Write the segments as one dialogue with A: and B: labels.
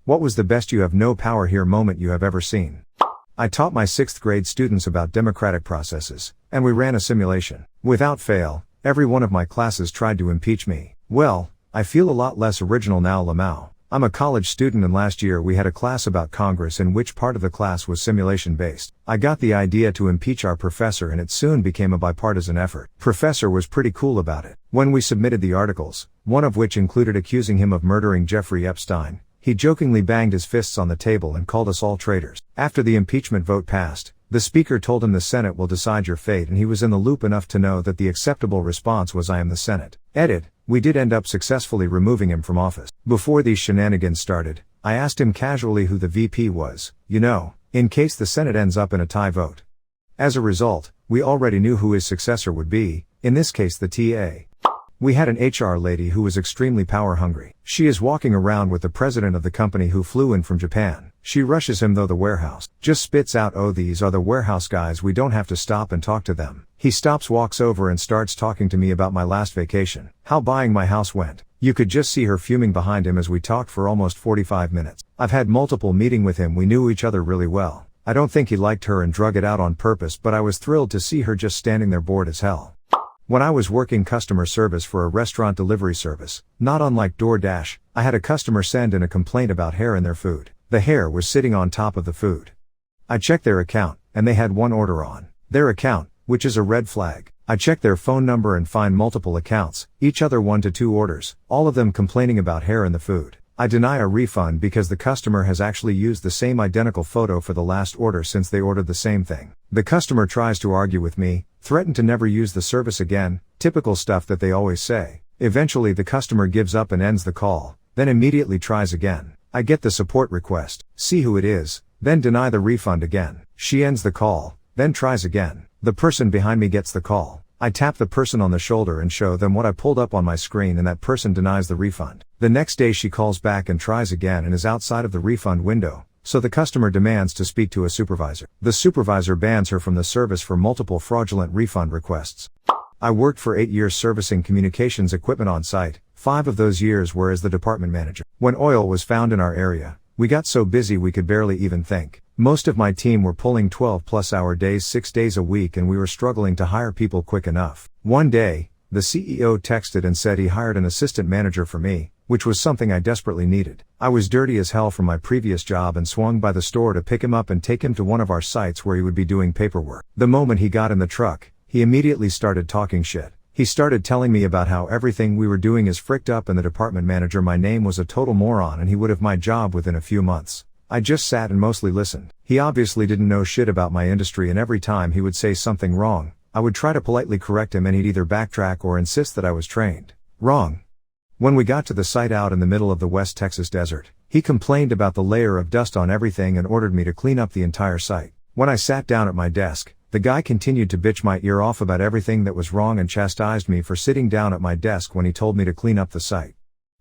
A: What was the best you have no power here moment you have ever seen? I taught my 6th grade students about democratic processes, and we ran a simulation. Without fail, every one of my classes tried to impeach me. Well, I feel a lot less original now, Lamau. I'm a college student and last year we had a class about Congress in which part of the class was simulation based. I got the idea to impeach our professor and it soon became a bipartisan effort. Professor was pretty cool about it. When we submitted the articles, one of which included accusing him of murdering Jeffrey Epstein, he jokingly banged his fists on the table and called us all traitors. After the impeachment vote passed, the speaker told him the Senate will decide your fate and he was in the loop enough to know that the acceptable response was I am the Senate. Edit. We did end up successfully removing him from office. Before these shenanigans started, I asked him casually who the VP was, in case the Senate ends up in a tie vote. As a result, we already knew who his successor would be, in this case the TA. We had an HR lady who was extremely power hungry. She is walking around with the president of the company who flew in from Japan. She rushes him though the warehouse just spits out, "Oh, these are the warehouse guys, we don't have to stop and talk to them." He stops, walks over and starts talking to me about my last vacation, how buying my house went. You could just see her fuming behind him as we talked for almost 45 minutes. I've had multiple meetings with him, we knew each other really well. I don't think he liked her and drug it out on purpose, but I was thrilled to see her just standing there bored as hell. When I was working customer service for a restaurant delivery service, not unlike DoorDash, I had a customer send in a complaint about hair in their food. The hair was sitting on top of the food. I checked their account, and they had one order on their account, which is a red flag. I checked their phone number and find multiple accounts, each other 1 to 2 orders, all of them complaining about hair in the food. I deny a refund because the customer has actually used the same identical photo for the last order since they ordered the same thing. The customer tries to argue with me, threatened to never use the service again, typical stuff that they always say. Eventually the customer gives up and ends the call, then immediately tries again. I get the support request, see who it is, then deny the refund again. She ends the call, then tries again. The person behind me gets the call. I tap the person on the shoulder and show them what I pulled up on my screen and that person denies the refund. The next day she calls back and tries again and is outside of the refund window, so the customer demands to speak to a supervisor. The supervisor bans her from the service for multiple fraudulent refund requests. I worked for 8 years servicing communications equipment on site, 5 of those years were as the department manager. When oil was found in our area, we got so busy we could barely even think. Most of my team were pulling 12-plus-hour days 6 days a week and we were struggling to hire people quick enough. One day, the CEO texted and said he hired an assistant manager for me, which was something I desperately needed. I was dirty as hell from my previous job and swung by the store to pick him up and take him to one of our sites where he would be doing paperwork. The moment he got in the truck, he immediately started talking shit. He started telling me about how everything we were doing is fricked up and the department manager my name was a total moron and he would have my job within a few months. I just sat and mostly listened. He obviously didn't know shit about my industry and every time he would say something wrong, I would try to politely correct him and he'd either backtrack or insist that I was trained wrong. When we got to the site out in the middle of the West Texas desert, he complained about the layer of dust on everything and ordered me to clean up the entire site. When I sat down at my desk, the guy continued to bitch my ear off about everything that was wrong and chastised me for sitting down at my desk when he told me to clean up the site.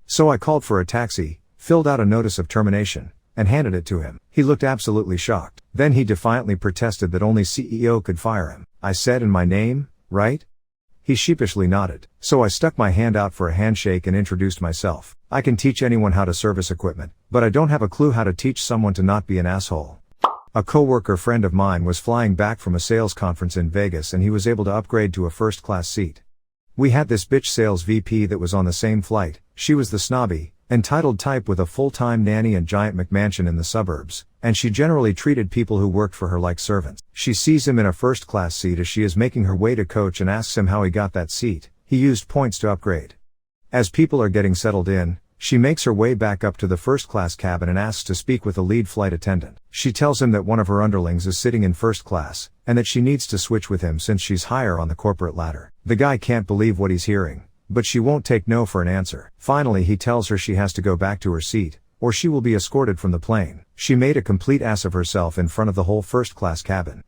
A: So I called for a taxi, filled out a notice of termination, and handed it to him. He looked absolutely shocked. Then he defiantly protested that only CEO could fire him. I said, "In my name, right?" He sheepishly nodded. So I stuck my hand out for a handshake and introduced myself. I can teach anyone how to service equipment, but I don't have a clue how to teach someone to not be an asshole. A coworker friend of mine was flying back from a sales conference in Vegas and he was able to upgrade to a first-class seat. We had this bitch sales VP that was on the same flight. She was the snobby, entitled type with a full-time nanny and giant McMansion in the suburbs, and she generally treated people who worked for her like servants. She sees him in a first-class seat as she is making her way to coach and asks him how he got that seat. He used points to upgrade. As people are getting settled in, she makes her way back up to the first-class cabin and asks to speak with the lead flight attendant. She tells him that one of her underlings is sitting in first class, and that she needs to switch with him since she's higher on the corporate ladder. The guy can't believe what he's hearing, but she won't take no for an answer. Finally he tells her she has to go back to her seat, or she will be escorted from the plane. She made a complete ass of herself in front of the whole first-class cabin.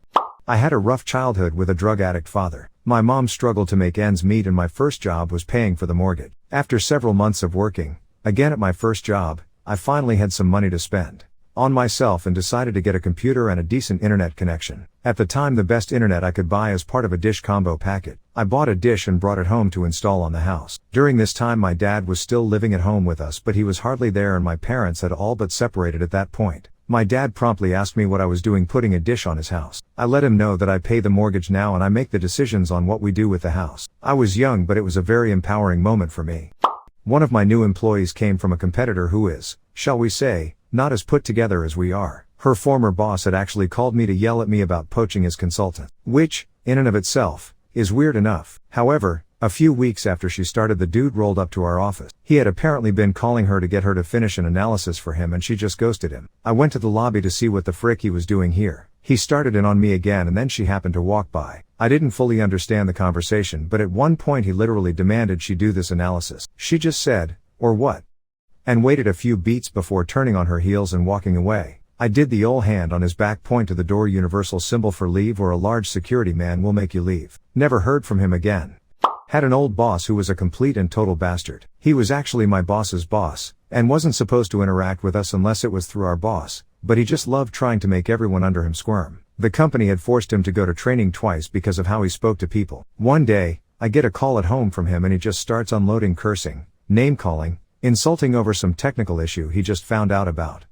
A: I had a rough childhood with a drug addict father. My mom struggled to make ends meet and my first job was paying for the mortgage. After several months of working, again at my first job, I finally had some money to spend. on myself and decided to get a computer and a decent internet connection. At the time, the best internet I could buy as part of a dish combo packet. I bought a dish and brought it home to install on the house. During this time my dad was still living at home with us, but he was hardly there and my parents had all but separated at that point. My dad promptly asked me what I was doing putting a dish on his house. I let him know that I pay the mortgage now and I make the decisions on what we do with the house. I was young, but it was a very empowering moment for me. One of my new employees came from a competitor who is, shall we say, not as put together as we are. Her former boss had actually called me to yell at me about poaching his consultant, which, in and of itself, is weird enough. However, a few weeks after she started, the dude rolled up to our office. He had apparently been calling her to get her to finish an analysis for him and she just ghosted him. I went to the lobby to see what the frick he was doing here. He started in on me again and then she happened to walk by. I didn't fully understand the conversation, but at one point he literally demanded she do this analysis. She just said, "Or what?" and waited a few beats before turning on her heels and walking away. I did the ol' hand on his back, point to the door, universal symbol for leave, or a large security man will make you leave. Never heard from him again. Had an old boss who was a complete and total bastard. He was actually my boss's boss, and wasn't supposed to interact with us unless it was through our boss, but he just loved trying to make everyone under him squirm. The company had forced him to go to training twice because of how he spoke to people. One day, I get a call at home from him and he just starts unloading cursing, name-calling, insulting over some technical issue he just found out about.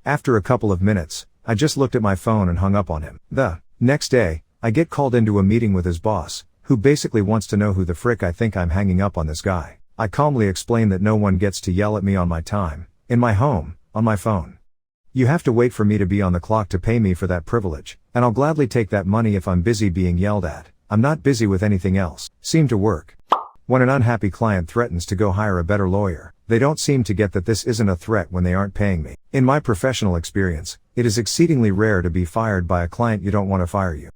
A: After a couple of minutes, I just looked at my phone and hung up on him. The next day, I get called into a meeting with his boss, who basically wants to know who the frick I think I'm hanging up on this guy. I calmly explain that no one gets to yell at me on my time, in my home, on my phone. You have to wait for me to be on the clock to pay me for that privilege, and I'll gladly take that money if I'm busy being yelled at. I'm not busy with anything else. Seemed to work. When an unhappy client threatens to go hire a better lawyer, they don't seem to get that this isn't a threat when they aren't paying me. In my professional experience, it is exceedingly rare to be fired by a client you don't want to fire you.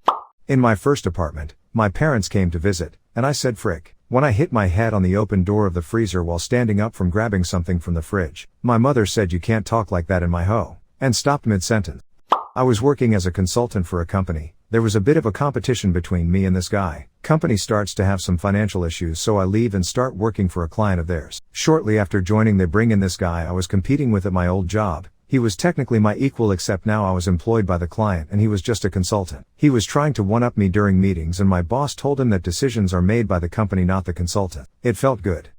A: In my first apartment, my parents came to visit, and I said frick when I hit my head on the open door of the freezer while standing up from grabbing something from the fridge. My mother said, "You can't talk like that in my ho," and stopped mid-sentence. I was working as a consultant for a company. There was a bit of a competition between me and this guy. Company starts to have some financial issues, so I leave and start working for a client of theirs. Shortly after joining, they bring in this guy I was competing with at my old job. He was technically my equal, except now I was employed by the client and he was just a consultant. He was trying to one-up me during meetings and my boss told him that decisions are made by the company, not the consultant. It felt good.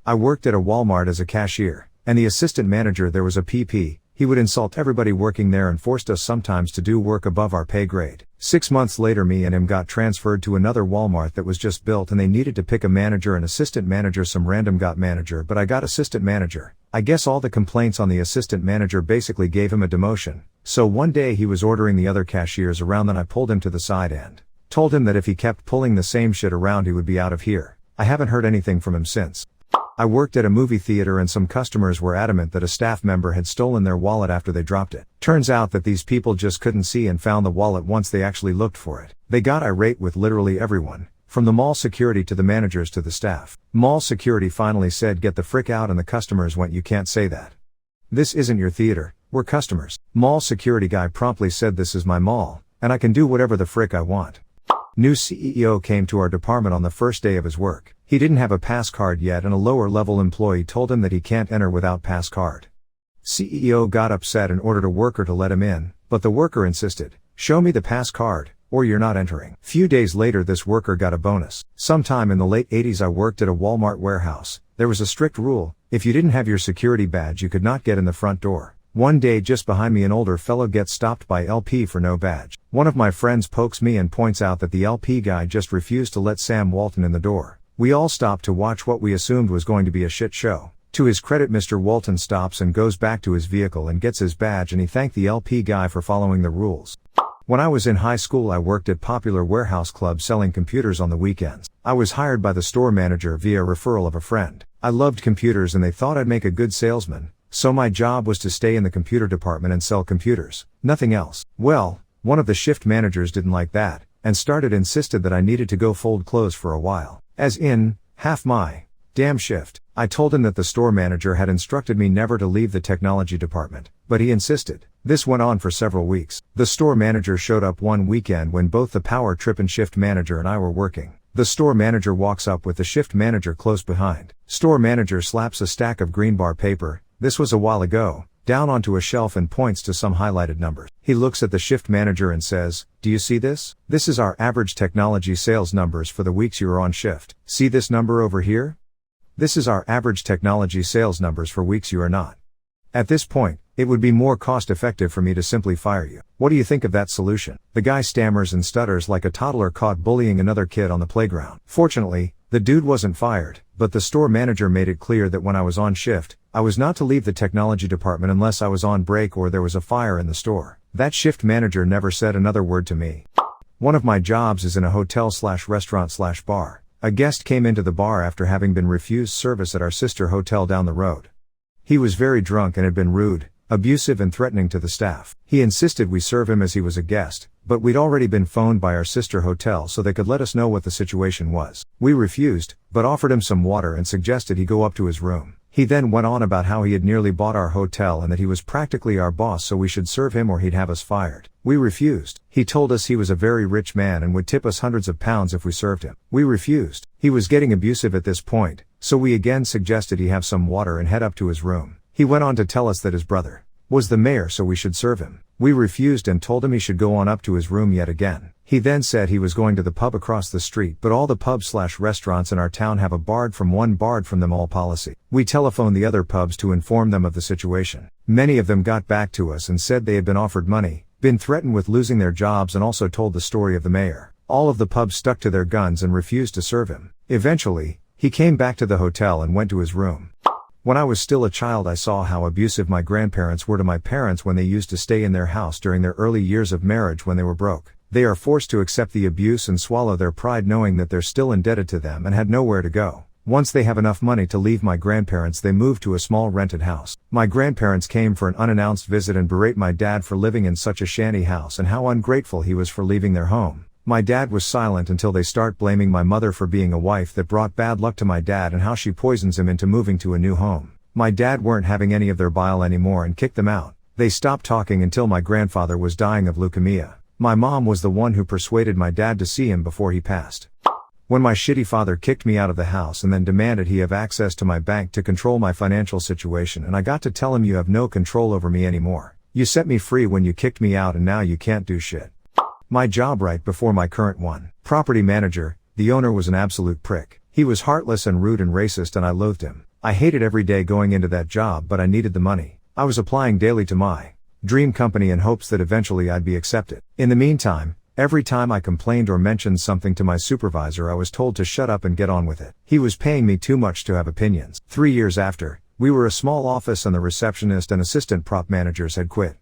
A: I worked at a Walmart as a cashier, and the assistant manager there was a PP. He would insult everybody working there and forced us sometimes to do work above our pay grade. 6 months later, me and him got transferred to another Walmart that was just built and they needed to pick a manager and assistant manager. Some random got manager, but I got assistant manager. I guess all the complaints on the assistant manager basically gave him a demotion. So one day he was ordering the other cashiers around, then I pulled him to the side and told him that if he kept pulling the same shit around he would be out of here. I haven't heard anything from him since. I worked at a movie theater and some customers were adamant that a staff member had stolen their wallet after they dropped it. Turns out that these people just couldn't see and found the wallet once they actually looked for it. They got irate with literally everyone, from the mall security to the managers to the staff. Mall security finally said, "Get the frick out," and the customers went, "You can't say that. This isn't your theater, we're customers." Mall security guy promptly said, "This is my mall, and I can do whatever the frick I want." New CEO came to our department on the first day of his work. He didn't have a pass card yet and a lower level employee told him that he can't enter without pass card. CEO got upset and ordered a worker to let him in, but the worker insisted, "Show me the pass card, or you're not entering." Few days later this worker got a bonus. Sometime in the late 80s I worked at a Walmart warehouse. There was a strict rule: if you didn't have your security badge you could not get in the front door. One day just behind me an older fellow gets stopped by LP for no badge. One of my friends pokes me and points out that the LP guy just refused to let Sam Walton in the door. We all stopped to watch what we assumed was going to be a shit show. To his credit, Mr. Walton stops and goes back to his vehicle and gets his badge, and he thanked the LP guy for following the rules. When I was in high school I worked at Popular Warehouse Club selling computers on the weekends. I was hired by the store manager via referral of a friend. I loved computers and they thought I'd make a good salesman, so my job was to stay in the computer department and sell computers. Nothing else. Well, one of the shift managers didn't like that, and insisted that I needed to go fold clothes for a while. As in, half my damn shift. I told him that the store manager had instructed me never to leave the technology department, but he insisted. This went on for several weeks. The store manager showed up one weekend when both the power trip and shift manager and I were working. The store manager walks up with the shift manager close behind. Store manager slaps a stack of green bar paper. This was a while ago. down onto a shelf and points to some highlighted numbers. He looks at the shift manager and says, "Do you see this? This is our average technology sales numbers for the weeks you are on shift. See this number over here? This is our average technology sales numbers for weeks you are not. At this point, it would be more cost effective for me to simply fire you. What do you think of that solution?" The guy stammers and stutters like a toddler caught bullying another kid on the playground. Fortunately, the dude wasn't fired, but the store manager made it clear that when I was on shift, I was not to leave the technology department unless I was on break or there was a fire in the store. That shift manager never said another word to me. One of my jobs is in a hotel/restaurant/bar. A guest came into the bar after having been refused service at our sister hotel down the road. He was very drunk and had been rude, abusive and threatening to the staff. He insisted we serve him as he was a guest, but we'd already been phoned by our sister hotel so they could let us know what the situation was. We refused, but offered him some water and suggested he go up to his room. He then went on about how he had nearly bought our hotel and that he was practically our boss so we should serve him or he'd have us fired. We refused. He told us he was a very rich man and would tip us hundreds of pounds if we served him. We refused. He was getting abusive at this point, so we again suggested he have some water and head up to his room. He went on to tell us that his brother was the mayor so we should serve him. We refused and told him he should go on up to his room yet again. He then said he was going to the pub across the street, but all the pubs/restaurants in our town have a barred from them all policy. We telephoned the other pubs to inform them of the situation. Many of them got back to us and said they had been offered money, been threatened with losing their jobs, and also told the story of the mayor. All of the pubs stuck to their guns and refused to serve him. Eventually, he came back to the hotel and went to his room. When I was still a child, I saw how abusive my grandparents were to my parents when they used to stay in their house during their early years of marriage when they were broke. They are forced to accept the abuse and swallow their pride knowing that they're still indebted to them and had nowhere to go. Once they have enough money to leave my grandparents, they moved to a small rented house. My grandparents came for an unannounced visit and berate my dad for living in such a shanty house and how ungrateful he was for leaving their home. My dad was silent until they start blaming my mother for being a wife that brought bad luck to my dad and how she poisons him into moving to a new home. My dad weren't having any of their bile anymore and kicked them out. They stopped talking until my grandfather was dying of leukemia. My mom was the one who persuaded my dad to see him before he passed. When my shitty father kicked me out of the house and then demanded he have access to my bank to control my financial situation, and I got to tell him, "You have no control over me anymore. You set me free when you kicked me out and now you can't do shit." My job right before my current one, property manager, the owner was an absolute prick. He was heartless and rude and racist and I loathed him. I hated every day going into that job, but I needed the money. I was applying daily to my dream company in hopes that eventually I'd be accepted. In the meantime, every time I complained or mentioned something to my supervisor, I was told to shut up and get on with it. He was paying me too much to have opinions. 3 years after, we were a small office and the receptionist and assistant prop managers had quit.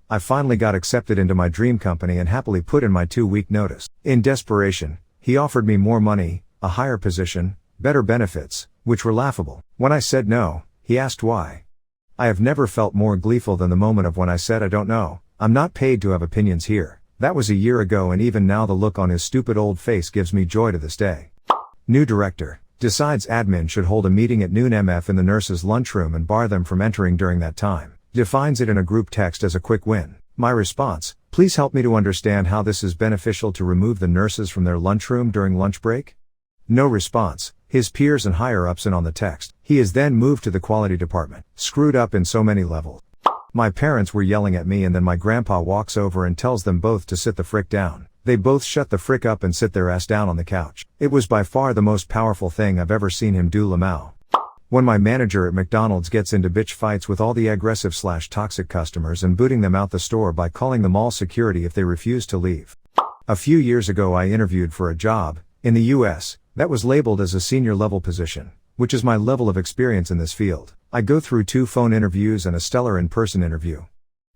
A: I finally got accepted into my dream company and happily put in my 2-week notice. In desperation, he offered me more money, a higher position, better benefits, which were laughable. When I said no, he asked why. I have never felt more gleeful than the moment of when I said, "I don't know. I'm not paid to have opinions here." That was a year ago, and even now the look on his stupid old face gives me joy to this day. New director decides admin should hold a meeting at noon MF in the nurses' lunchroom and bar them from entering during that time. Defines it in a group text as a quick win. My response: "Please help me to understand how this is beneficial to remove the nurses from their lunchroom during lunch break." No response. His peers and higher-ups in on the text. He is then moved to the quality department. Screwed up in so many levels. My parents were yelling at me and then my grandpa walks over and tells them both to sit the frick down. They both shut the frick up and sit their ass down on the couch. It was by far the most powerful thing I've ever seen him do. Lamau. When my manager at McDonald's gets into bitch fights with all the aggressive/toxic customers and booting them out the store by calling them all security if they refuse to leave. A few years ago I interviewed for a job, in the US, that was labeled as a senior level position, which is my level of experience in this field. I go through 2 phone interviews and a stellar in-person interview.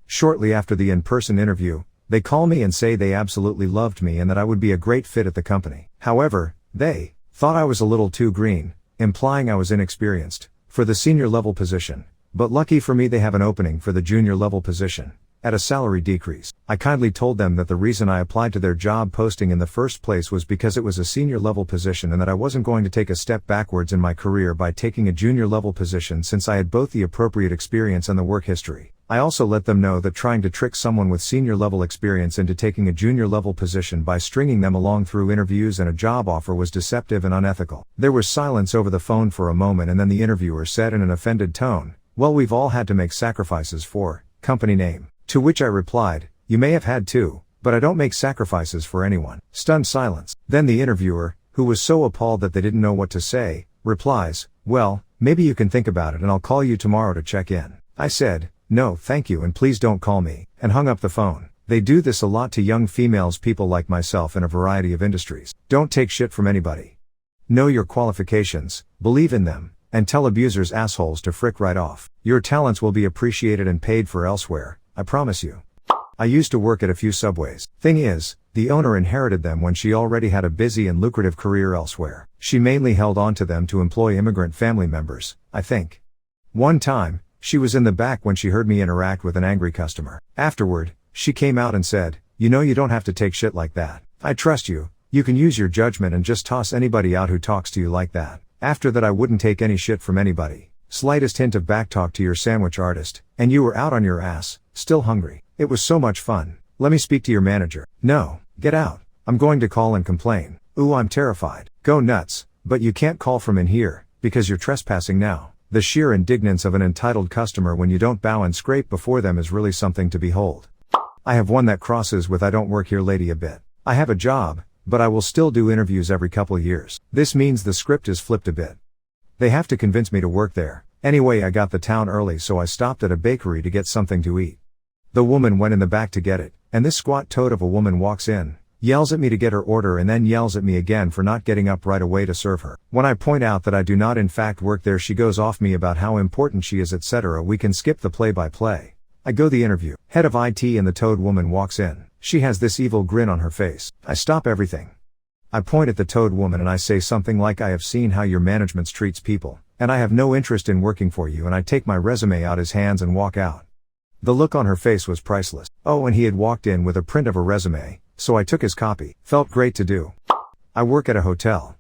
A: Shortly after the in-person interview, they call me and say they absolutely loved me and that I would be a great fit at the company. However, they thought I was a little too green, implying I was inexperienced, for the senior level position. But lucky for me they have an opening for the junior level position, at a salary decrease. I kindly told them that the reason I applied to their job posting in the first place was because it was a senior level position and that I wasn't going to take a step backwards in my career by taking a junior level position since I had both the appropriate experience and the work history. I also let them know that trying to trick someone with senior level experience into taking a junior level position by stringing them along through interviews and a job offer was deceptive and unethical. There was silence over the phone for a moment and then the interviewer said in an offended tone, Well, we've all had to make sacrifices for company name. To which I replied, you may have had to, but I don't make sacrifices for anyone. Stunned silence. Then the interviewer, who was so appalled that they didn't know what to say, replies, well, maybe you can think about it and I'll call you tomorrow to check in. I said, no, thank you and please don't call me, and hung up the phone. They do this a lot to young females, people like myself in a variety of industries. Don't take shit from anybody. Know your qualifications, believe in them, and tell abusers assholes to frick right off. Your talents will be appreciated and paid for elsewhere, I promise you. I used to work at a few subways. Thing is, the owner inherited them when she already had a busy and lucrative career elsewhere. She mainly held on to them to employ immigrant family members, I think. One time, she was in the back when she heard me interact with an angry customer. Afterward, she came out and said, you know, you don't have to take shit like that. I trust you. You can use your judgment and just toss anybody out who talks to you like that. After that I wouldn't take any shit from anybody. Slightest hint of backtalk to your sandwich artist, and you were out on your ass, still hungry. It was so much fun. Let me speak to your manager. No, get out. I'm going to call and complain. Ooh, I'm terrified. Go nuts, but you can't call from in here, because you're trespassing now. The sheer indignance of an entitled customer when you don't bow and scrape before them is really something to behold. I have one that crosses with I don't work here lady a bit. I have a job, but I will still do interviews every couple years. This means the script is flipped a bit. They have to convince me to work there. Anyway, I got the town early, so I stopped at a bakery to get something to eat. The woman went in the back to get it, and this squat toad of a woman walks in, yells at me to get her order and then yells at me again for not getting up right away to serve her. When I point out that I do not in fact work there, she goes off me about how important she is, etc. We can skip the play-by-play. I go the interview. Head of IT and the toad woman walks in. She has this evil grin on her face. I stop everything. I point at the toad woman and I say something like, I have seen how your management treats people, and I have no interest in working for you, and I take my resume out his hands and walk out. The look on her face was priceless. Oh, and he had walked in with a print of a resume, so I took his copy. Felt great to do. I work at a hotel.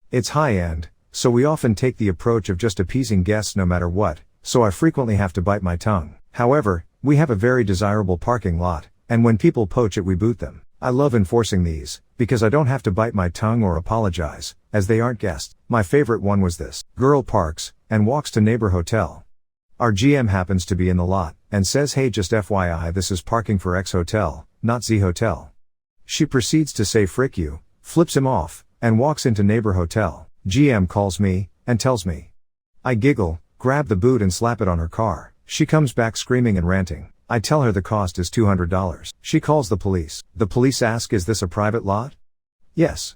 A: It's high-end, so we often take the approach of just appeasing guests no matter what, so I frequently have to bite my tongue. However, we have a very desirable parking lot, and when people poach it we boot them. I love enforcing these, because I don't have to bite my tongue or apologize, as they aren't guests. My favorite one was this. Girl parks, and walks to neighbor hotel. Our GM happens to be in the lot, and says, hey, just FYI, this is parking for X hotel, not Z hotel. She proceeds to say frick you, flips him off, and walks into neighbor hotel. GM calls me, and tells me. I giggle, grab the boot and slap it on her car. She comes back screaming and ranting. I tell her the cost is $200. She calls the police. The police ask, is this a private lot? Yes.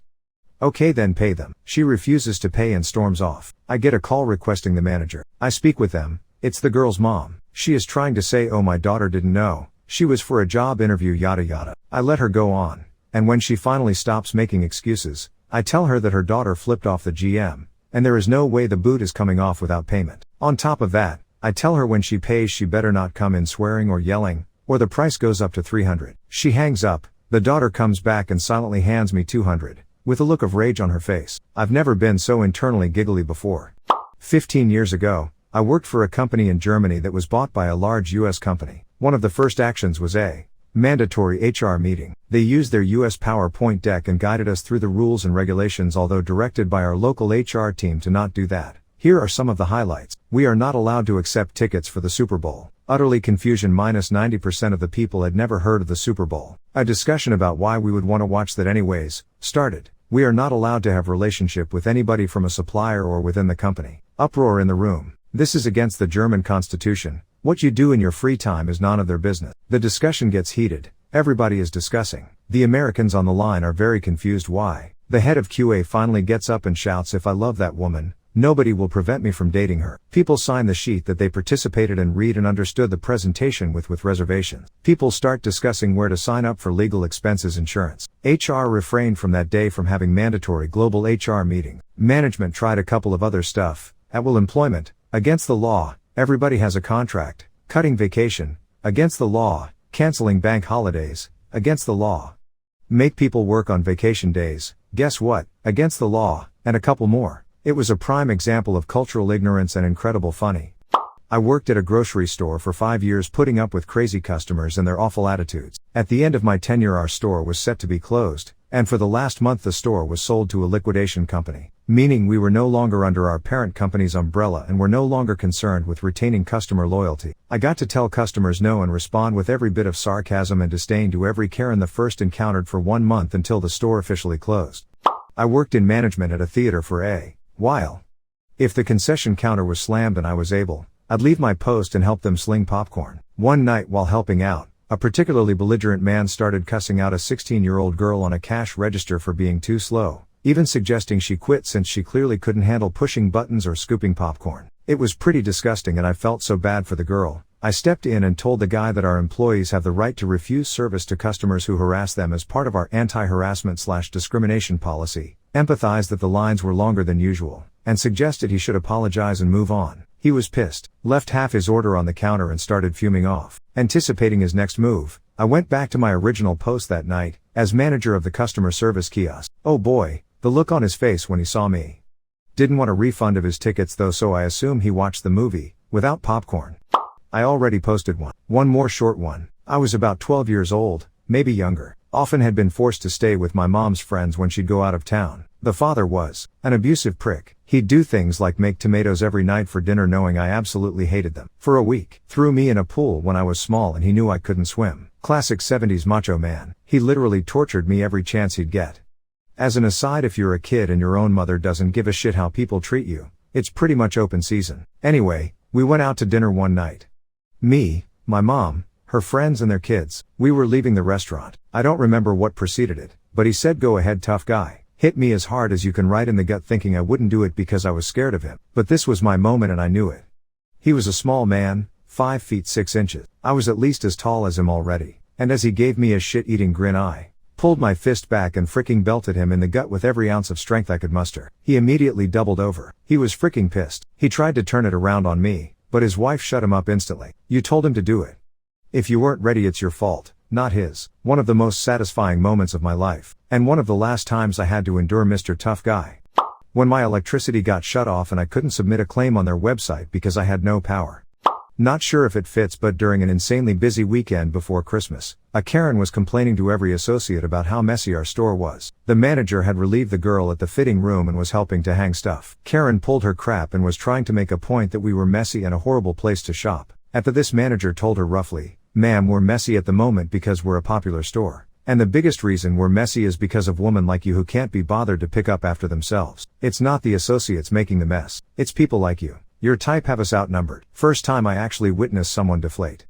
A: Okay, then pay them. She refuses to pay and storms off. I get a call requesting the manager. I speak with them. It's the girl's mom. She is trying to say, oh, my daughter didn't know. She was for a job interview, yada yada. I let her go on. And when she finally stops making excuses, I tell her that her daughter flipped off the GM, and there is no way the boot is coming off without payment. On top of that, I tell her when she pays she better not come in swearing or yelling, or the price goes up to $300. She hangs up. The daughter comes back and silently hands me $200, with a look of rage on her face. I've never been so internally giggly before. 15 years ago, I worked for a company in Germany that was bought by a large US company. One of the first actions was a mandatory HR meeting. They used their US PowerPoint deck and guided us through the rules and regulations, although directed by our local HR team to not do that. Here are some of the highlights. We are not allowed to accept tickets for the Super Bowl. Utterly confusion. -90% of the people had never heard of the Super Bowl. A discussion about why we would want to watch that anyways started. We are not allowed to have relationship with anybody from a supplier or within the company. Uproar in the room. This is against the German constitution. What you do in your free time is none of their business. The discussion gets heated. Everybody is discussing. The Americans on the line are very confused why. The head of QA finally gets up and shouts, if I love that woman, nobody will prevent me from dating her. People sign the sheet that they participated and read and understood the presentation with reservations. People start discussing where to sign up for legal expenses insurance. HR refrained from that day from having mandatory global HR meetings. Management tried a couple of other stuff. At will employment, against the law, everybody has a contract. Cutting vacation, against the law. Canceling bank holidays, against the law. Make people work on vacation days, guess what, against the law, and a couple more. It was a prime example of cultural ignorance and incredible funny. I worked at a grocery store for 5 years putting up with crazy customers and their awful attitudes. At the end of my tenure our store was set to be closed, and for the last month the store was sold to a liquidation company. meaning we were no longer under our parent company's umbrella and were no longer concerned with retaining customer loyalty. I got to tell customers no and respond with every bit of sarcasm and disdain to every Karen the first encountered for 1 month until the store officially closed. I worked in management at a theater for a while. If the concession counter was slammed and I was able, I'd leave my post and help them sling popcorn. One night while helping out, a particularly belligerent man started cussing out a 16-year-old girl on a cash register for being too slow, even suggesting she quit since she clearly couldn't handle pushing buttons or scooping popcorn. It was pretty disgusting and I felt so bad for the girl. I stepped in and told the guy that our employees have the right to refuse service to customers who harass them as part of our anti-harassment/discrimination policy, empathized that the lines were longer than usual, and suggested he should apologize and move on. He was pissed, left half his order on the counter and started fuming off. Anticipating his next move, I went back to my original post that night, as manager of the customer service kiosk. Oh boy, the look on his face when he saw me. Didn't want a refund of his tickets though, so I assume he watched the movie, without popcorn. I already posted one more short one. I was about 12 years old, maybe younger, often had been forced to stay with my mom's friends when she'd go out of town. The father was an abusive prick. He'd do things like make tomatoes every night for dinner knowing I absolutely hated them. For a week, threw me in a pool when I was small and he knew I couldn't swim. Classic 70s macho man. He literally tortured me every chance he'd get. As an aside, if you're a kid and your own mother doesn't give a shit how people treat you, it's pretty much open season. Anyway, we went out to dinner one night. Me, my mom, her friends and their kids. We were leaving the restaurant. I don't remember what preceded it, but he said, "Go ahead, tough guy." Hit me as hard as you can right in the gut, thinking I wouldn't do it because I was scared of him. But this was my moment and I knew it. He was a small man, 5 feet 6 inches. I was at least as tall as him already. And as he gave me a shit-eating grin, I pulled my fist back and fricking belted him in the gut with every ounce of strength I could muster. He immediately doubled over. He was fricking pissed. He tried to turn it around on me, but his wife shut him up instantly. "You told him to do it. If you weren't ready, it's your fault, not his." One of the most satisfying moments of my life, and one of the last times I had to endure Mr. Tough Guy. When my electricity got shut off and I couldn't submit a claim on their website because I had no power. Not sure if it fits, but during an insanely busy weekend before Christmas, a Karen was complaining to every associate about how messy our store was. The manager had relieved the girl at the fitting room and was helping to hang stuff. Karen pulled her crap and was trying to make a point that we were messy and a horrible place to shop. After this, manager told her roughly, "Ma'am, we're messy at the moment because we're a popular store. And the biggest reason we're messy is because of women like you who can't be bothered to pick up after themselves. It's not the associates making the mess. It's people like you. Your type have us outnumbered." First time I actually witnessed someone deflate.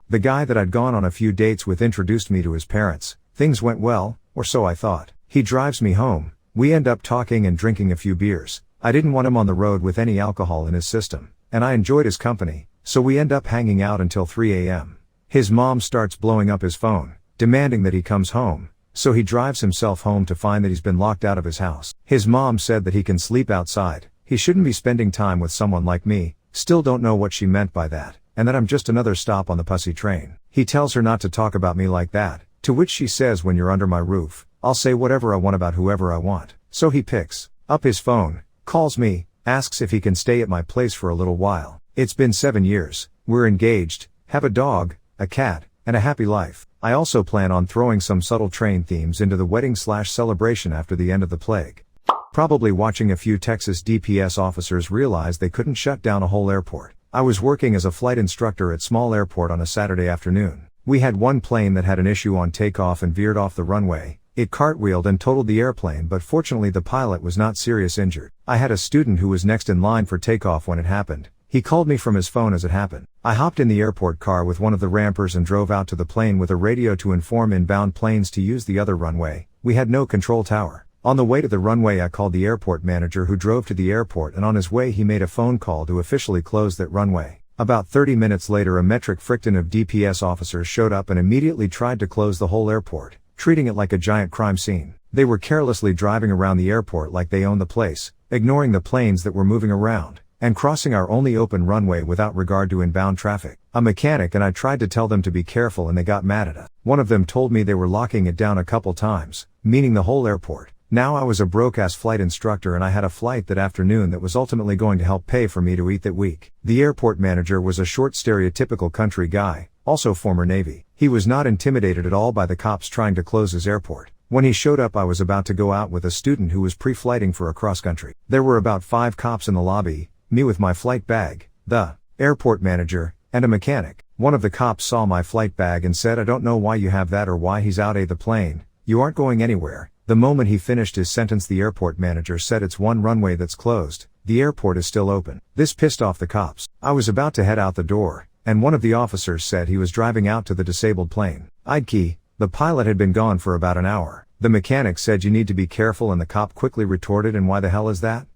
A: The guy that I'd gone on a few dates with introduced me to his parents. Things went well, or so I thought. He drives me home. We end up talking and drinking a few beers. I didn't want him on the road with any alcohol in his system, and I enjoyed his company, so we end up hanging out until 3 a.m. His mom starts blowing up his phone, demanding that he comes home, so he drives himself home to find that he's been locked out of his house. His mom said that he can sleep outside, he shouldn't be spending time with someone like me, still don't know what she meant by that, and that I'm just another stop on the pussy train. He tells her not to talk about me like that, to which she says, "When you're under my roof, I'll say whatever I want about whoever I want." So he picks up his phone, calls me, asks if he can stay at my place for a little while. It's been 7 years, we're engaged, have a dog, a cat, and a happy life. I also plan on throwing some subtle train themes into the wedding/celebration after the end of the plague. Probably watching a few Texas DPS officers realize they couldn't shut down a whole airport. I was working as a flight instructor at small airport on a Saturday afternoon. We had one plane that had an issue on takeoff and veered off the runway. It cartwheeled and totaled the airplane, but fortunately the pilot was not serious injured. I had a student who was next in line for takeoff when it happened. He called me from his phone as it happened. I hopped in the airport car with one of the rampers and drove out to the plane with a radio to inform inbound planes to use the other runway. We had no control tower. On the way to the runway, I called the airport manager who drove to the airport, and on his way he made a phone call to officially close that runway. About 30 minutes later, a metric frickin' of DPS officers showed up and immediately tried to close the whole airport, treating it like a giant crime scene. They were carelessly driving around the airport like they owned the place, ignoring the planes that were moving around, and crossing our only open runway without regard to inbound traffic. A mechanic and I tried to tell them to be careful and they got mad at us. One of them told me they were locking it down a couple times, meaning the whole airport. Now I was a broke-ass flight instructor and I had a flight that afternoon that was ultimately going to help pay for me to eat that week. The airport manager was a short, stereotypical country guy, also former Navy. He was not intimidated at all by the cops trying to close his airport. When he showed up, I was about to go out with a student who was pre-flighting for a cross-country. There were about 5 cops in the lobby, me with my flight bag, the airport manager, and a mechanic. One of the cops saw my flight bag and said, "I don't know why you have that or why he's out of the plane. You aren't going anywhere." The moment he finished his sentence, the airport manager said, "It's one runway that's closed. The airport is still open." This pissed off the cops. I was about to head out the door, and one of the officers said he was driving out to the disabled plane. I'd key. The pilot had been gone for about an hour. The mechanic said, "You need to be careful," and the cop quickly retorted, "And why the hell is that?"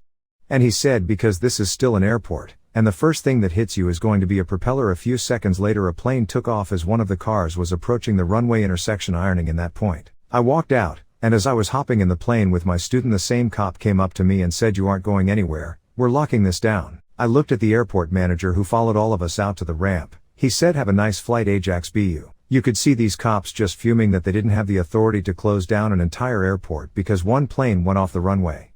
A: And he said, "Because this is still an airport, and the first thing that hits you is going to be a propeller." A few seconds later, a plane took off as one of the cars was approaching the runway intersection, ironing in that point. I walked out, and as I was hopping in the plane with my student, the same cop came up to me and said, "You aren't going anywhere. We're locking this down." I looked at the airport manager who followed all of us out to the ramp. He said, "Have a nice flight, Ajax BU." You could see these cops just fuming that they didn't have the authority to close down an entire airport because one plane went off the runway.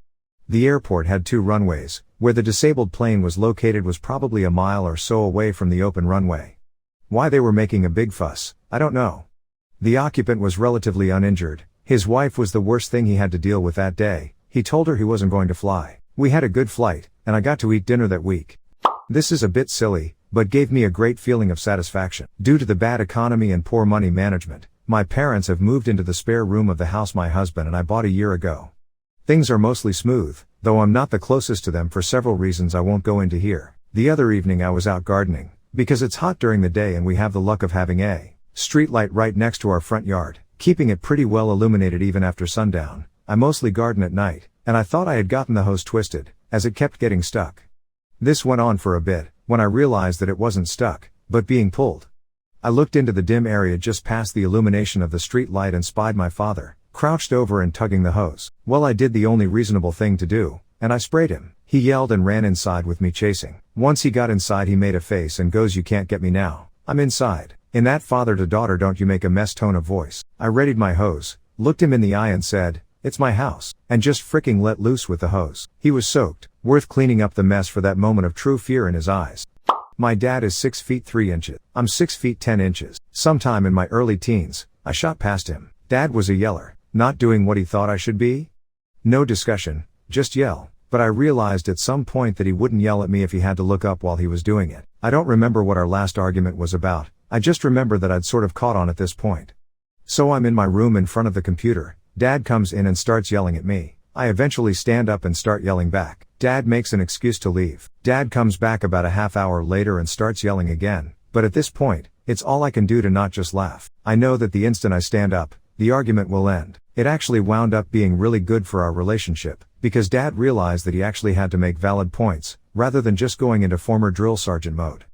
A: The airport had 2 runways. Where the disabled plane was located was probably a mile or so away from the open runway. Why they were making a big fuss, I don't know. The occupant was relatively uninjured. His wife was the worst thing he had to deal with that day. He told her he wasn't going to fly. We had a good flight, and I got to eat dinner that week. This is a bit silly, but gave me a great feeling of satisfaction. Due to the bad economy and poor money management, my parents have moved into the spare room of the house my husband and I bought a year ago. Things are mostly smooth, though I'm not the closest to them for several reasons I won't go into here. The other evening I was out gardening, because it's hot during the day and we have the luck of having a street light right next to our front yard, keeping it pretty well illuminated even after sundown. I mostly garden at night, and I thought I had gotten the hose twisted, as it kept getting stuck. This went on for a bit, when I realized that it wasn't stuck, but being pulled. I looked into the dim area just past the illumination of the street light and spied my father, crouched over and tugging the hose. Well, I did the only reasonable thing to do, and I sprayed him. He yelled and ran inside with me chasing. Once he got inside, he made a face and goes, "You can't get me now. I'm inside." In that father to daughter don't you make a mess tone of voice. I readied my hose, looked him in the eye and said, "It's my house," and just fricking let loose with the hose. He was soaked, worth cleaning up the mess for that moment of true fear in his eyes. My dad is 6 feet 3 inches. I'm 6 feet 10 inches. Sometime in my early teens, I shot past him. Dad was a yeller, not doing what he thought I should be. No discussion, just yell. But I realized at some point that he wouldn't yell at me if he had to look up while he was doing it. I don't remember what our last argument was about. I just remember that I'd sort of caught on at this point. So I'm in my room in front of the computer. Dad comes in and starts yelling at me. I eventually stand up and start yelling back. Dad makes an excuse to leave. Dad comes back about a half hour later and starts yelling again. But at this point, it's all I can do to not just laugh. I know that the instant I stand up, the argument will end. It actually wound up being really good for our relationship, because Dad realized that he actually had to make valid points, rather than just going into former drill sergeant mode.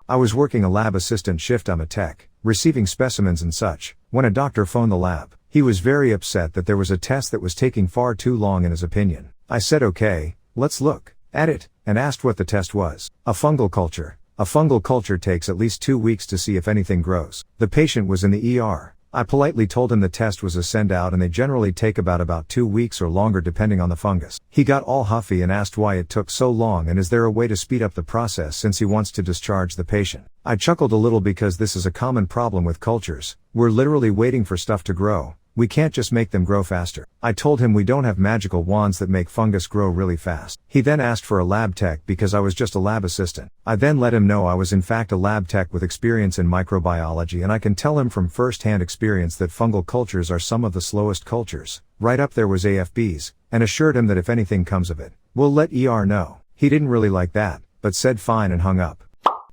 A: I was working a lab assistant shift. I'm a tech, receiving specimens and such, when a doctor phoned the lab. He was very upset that there was a test that was taking far too long in his opinion. I said, "Okay, let's look at it," and asked what the test was. A fungal culture. A fungal culture takes at least 2 weeks to see if anything grows. The patient was in the ER. I politely told him the test was a send out and they generally take about 2 weeks or longer depending on the fungus. He got all huffy and asked why it took so long and is there a way to speed up the process since he wants to discharge the patient. I chuckled a little because this is a common problem with cultures. We're literally waiting for stuff to grow. We can't just make them grow faster. I told him we don't have magical wands that make fungus grow really fast. He then asked for a lab tech because I was just a lab assistant. I then let him know I was in fact a lab tech with experience in microbiology, and I can tell him from first-hand experience that fungal cultures are some of the slowest cultures. Right up there was AFBs, and assured him that if anything comes of it, we'll let ER know. He didn't really like that, but said fine and hung up.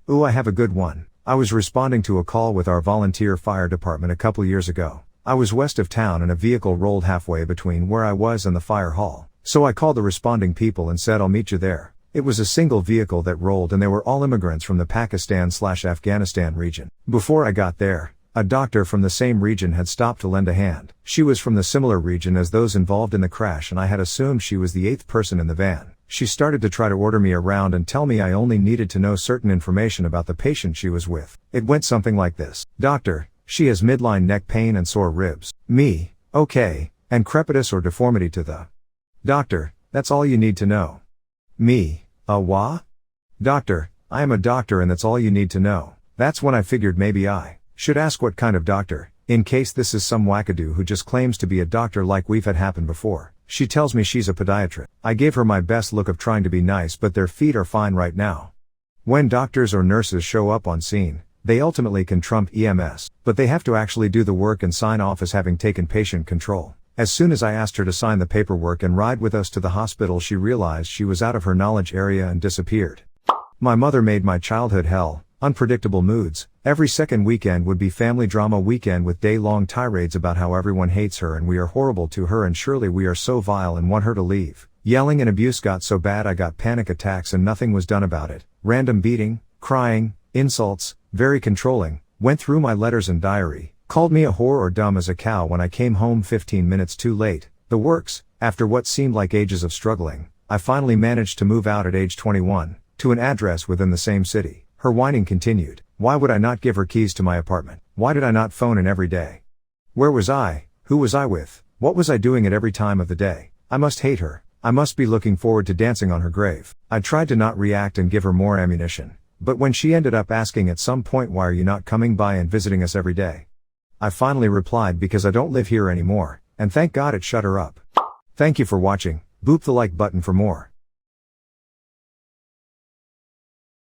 A: Ooh, I have a good one. I was responding to a call with our volunteer fire department a couple years ago. I was west of town and a vehicle rolled halfway between where I was and the fire hall. So I called the responding people and said I'll meet you there. It was a single vehicle that rolled and they were all immigrants from the Pakistan/Afghanistan region. Before I got there, a doctor from the same region had stopped to lend a hand. She was from the similar region as those involved in the crash and I had assumed she was the 8th person in the van. She started to try to order me around and tell me I only needed to know certain information about the patient she was with. It went something like this. "Doctor, she has midline neck pain and sore ribs." Me, "Okay, and crepitus or deformity to the." "Doctor, that's all you need to know." Me, "Wha?" "Doctor, I am a doctor and that's all you need to know." That's when I figured maybe I should ask what kind of doctor. In case this is some wackadoo who just claims to be a doctor like we've had happen before. She tells me she's a podiatrist. I gave her my best look of trying to be nice, but their feet are fine right now. When doctors or nurses show up on scene, they ultimately can trump EMS, but they have to actually do the work and sign off as having taken patient control. As soon as I asked her to sign the paperwork and ride with us to the hospital, she realized she was out of her knowledge area and disappeared. My mother made my childhood hell. Unpredictable moods. Every second weekend would be family drama weekend with day-long tirades about how everyone hates her and we are horrible to her and surely we are so vile and want her to leave. Yelling and abuse got so bad I got panic attacks and nothing was done about it. Random beating, crying, insults, very controlling, went through my letters and diary, called me a whore or dumb as a cow when I came home 15 minutes too late. The works. After what seemed like ages of struggling, I finally managed to move out at age 21, to an address within the same city. Her whining continued. Why would I not give her keys to my apartment? Why did I not phone in every day? Where was I? Who was I with? What was I doing at every time of the day? I must hate her. I must be looking forward to dancing on her grave. I tried to not react and give her more ammunition. But when she ended up asking at some point, why are you not coming by and visiting us every day? I finally replied, because I don't live here anymore, and thank God it shut her up. Thank you for watching. Boop the like button for more.